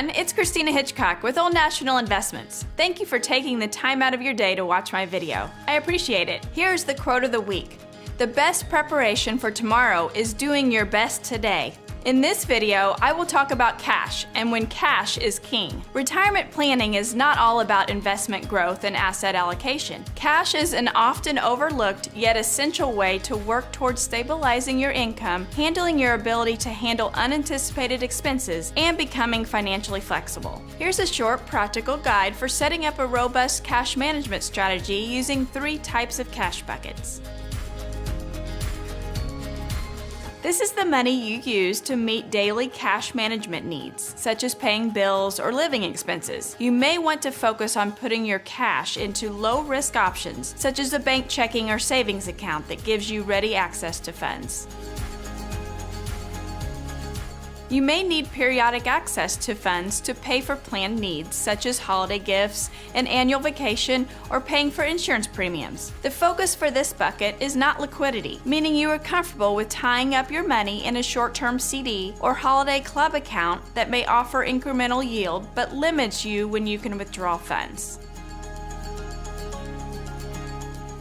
everyone, it's Christina Hitchcock with Old National Investments. Thank you for taking the time out of your day to watch my video. I appreciate it. Here's the quote of the week. The best preparation for tomorrow is doing your best today. In this video, I will talk about cash and when cash is king. Retirement planning is not all about investment growth and asset allocation. Cash is an often overlooked yet essential way to work towards stabilizing your income, handling your ability to handle unanticipated expenses, and becoming financially flexible. Here's a short, practical guide for setting up a robust cash management strategy using 3 types of cash buckets. This is the money you use to meet daily cash management needs, such as paying bills or living expenses. You may want to focus on putting your cash into low-risk options, such as a bank checking or savings account that gives you ready access to funds. You may need periodic access to funds to pay for planned needs, such as holiday gifts, an annual vacation, or paying for insurance premiums. The focus for this bucket is not liquidity, meaning you are comfortable with tying up your money in a short-term CD or holiday club account that may offer incremental yield but limits you when you can withdraw funds.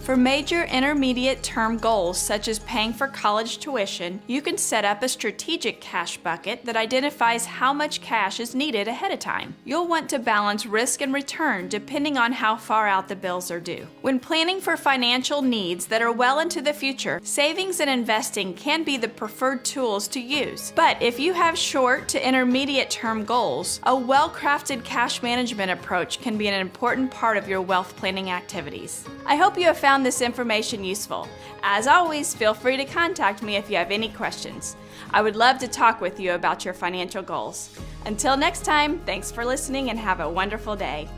For major intermediate term goals such as paying for college tuition, you can set up a strategic cash bucket that identifies how much cash is needed ahead of time. You'll want to balance risk and return depending on how far out the bills are due. When planning for financial needs that are well into the future, savings and investing can be the preferred tools to use. But if you have short to intermediate term goals, a well-crafted cash management approach can be an important part of your wealth planning activities. I hope you have found this information useful. As always, feel free to contact me if you have any questions. I would love to talk with you about your financial goals. Until next time, thanks for listening and have a wonderful day.